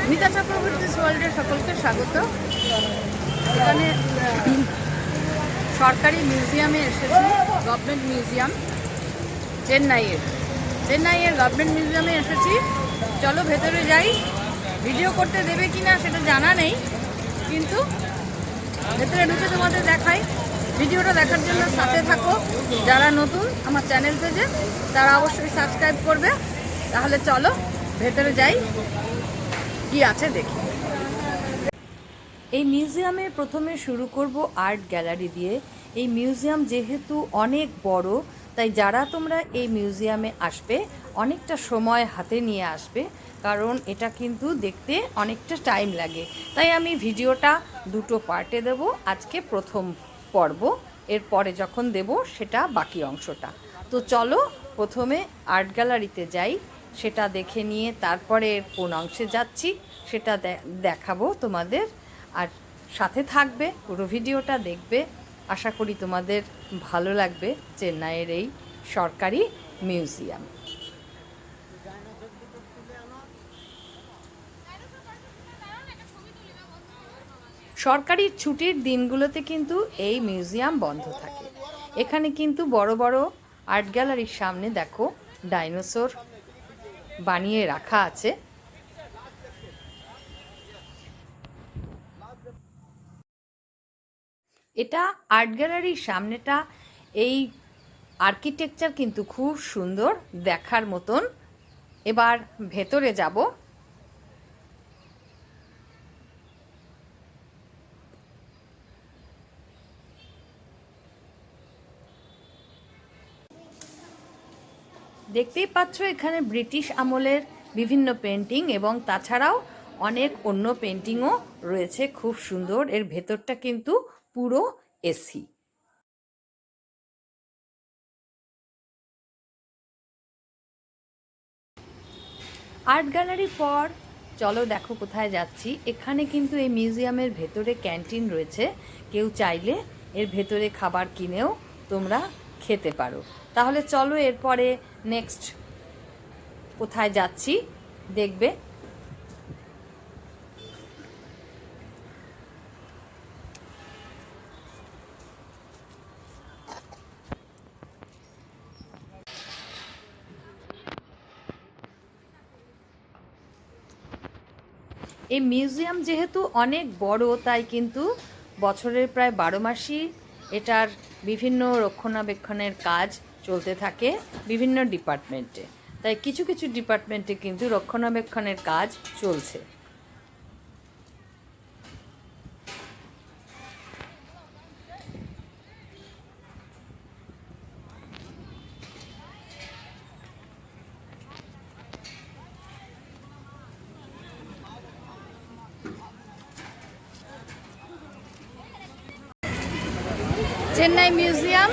মিতা চক্রবর্তীস ওয়ার্ল্ডে সকলকে স্বাগত। এখানে সরকারি মিউজিয়ামে এসেছি, গভর্নমেন্ট মিউজিয়াম চেন্নাইয়ের গভর্নমেন্ট মিউজিয়ামে এসেছি। চলো ভেতরে যাই। ভিডিও করতে দেবে কিনা সেটা জানা নেই, কিন্তু ভেতরে ঢুকে তোমাদের দেখাই। ভিডিওটা দেখার জন্য সাথে থাকো। যারা নতুন আমার চ্যানেল পেজে তারা অবশ্যই সাবস্ক্রাইব করবে। তাহলে চলো ভেতরে যাই, কি আছে দেখি। এই মিউজিয়ামে প্রথমে শুরু করব আর্ট গ্যালারি দিয়ে। এই মিউজিয়াম যেহেতু অনেক বড়, তাই যারা তোমরা এই মিউজিয়ামে আসবে অনেকটা সময় হাতে নিয়ে আসবে, কারণ এটা কিন্তু দেখতে অনেকটা টাইম লাগে। তাই আমি ভিডিওটা দুটো পার্টে দেব। আজকে প্রথম পর্ব, এরপরে যখন দেব সেটা বাকি অংশটা। তো চলো প্রথমে আর্ট গ্যালারিতে যাই, সেটা দেখে নিয়ে তারপরে কোন অংশে যাচ্ছি সেটা দেখাবো তোমাদের। আর সাথে থাকবে, পুরো ভিডিওটা দেখবে। আশা করি তোমাদের ভালো লাগবে চেন্নাইয়ের এই সরকারি মিউজিয়াম। সরকারি ছুটির দিনগুলোতে কিন্তু এই মিউজিয়াম বন্ধ থাকে। এখানে কিন্তু বড় বড় আর্ট গ্যালারির সামনে দেখো ডাইনোসর বানিয়ে রাখা আছে। এটা আর্ট গ্যালারির সামনেটা, এই আর্কিটেকচার কিন্তু খুব সুন্দর, দেখার মতন। এবার ভেতরে যাব। দেখতেই পাচ্ছ এখানে ব্রিটিশ আমলের বিভিন্ন পেন্টিং এবং তাছাড়াও অনেক অন্য পেন্টিংও রয়েছে, খুব সুন্দর। এর ভেতরটা কিন্তু পুরো এসি। আর্ট গ্যালারির পর চলো দেখো কোথায় যাচ্ছি। এখানে কিন্তু এই মিউজিয়ামের ভেতরে ক্যান্টিন রয়েছে, কেউ চাইলে এর ভেতরে খাবার কিনেও তোমরা খেতে পারো। তাহলে চলো এরপরে নেক্সট কোথায় যাচ্ছি দেখবে। এই মিউজিয়াম যেহেতু অনেক বড়, তাই কিন্তু বছরের প্রায় 12 মাসই এটার বিভিন্ন রক্ষণাবেক্ষণের কাজ চলতে থাকে বিভিন্ন ডিপার্টমেন্টে। তাই কিছু কিছু ডিপার্টমেন্টে কিন্তু রক্ষণাবেক্ষণের কাজ চলছে। চেন্নাই মিউজিয়াম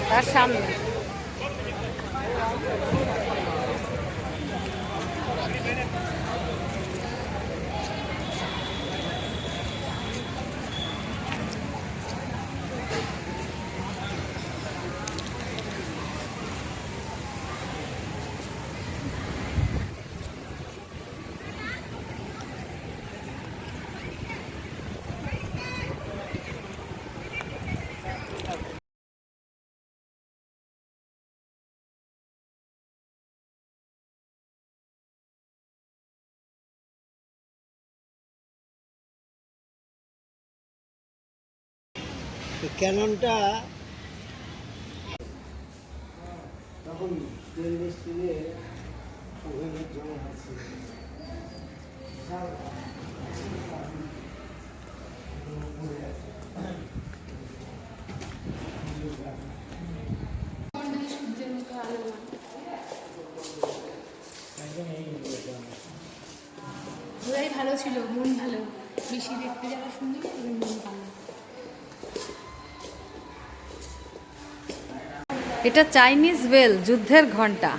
তার সামনে। ক্যাননটা তখন তেল মিস্ত্রিতে ওভেনের জন্য আছে। ওরাই ভালো ছিল, মন ভালো, বেশি দেখতে যারা সুন্দর ওদের মন ভালো। এটা চাইনিজ বেল, যুদ্ধের ঘন্টা।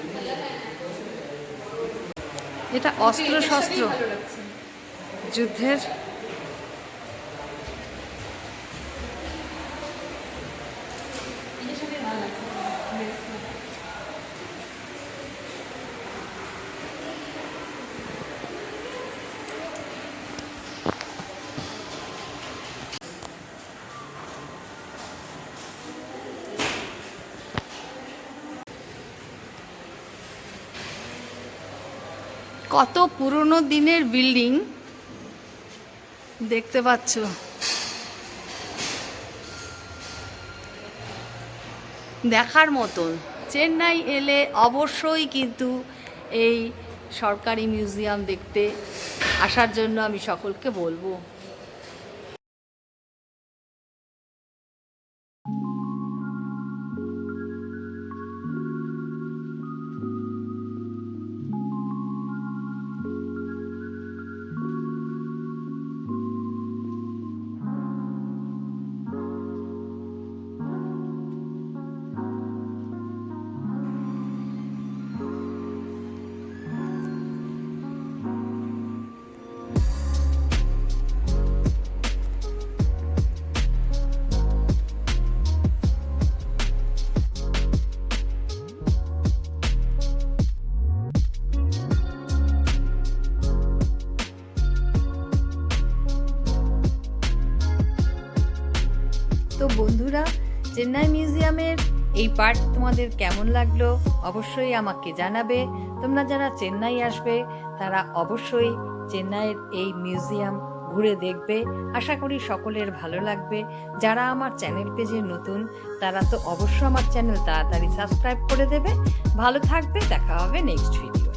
এটা অস্ত্র শস্ত্র যুদ্ধের। কত পুরনো দিনের বিল্ডিং দেখতে পাচ্ছ। দেখার মতন। চেন্নাই এলে অবশ্যই কিন্তু এই সরকারি মিউজিয়াম দেখতে আসার জন্য আমি সকলকে বলবো। তো বন্ধুরা, চেন্নাই মিউজিয়ামের এই পার্ট তোমাদের কেমন লাগলো অবশ্যই আমাকে জানাবে। তোমরা যারা চেন্নাই আসবে তারা অবশ্যই চেন্নাইয়ের এই মিউজিয়াম ঘুরে দেখবে। আশা করি সকলের ভালো লাগবে। যারা আমার চ্যানেল পেজে নতুন তারা তো অবশ্যই আমার চ্যানেল তাড়াতাড়ি সাবস্ক্রাইব করে দেবে। ভালো থাকবে, দেখা হবে নেক্সট ভিডিও।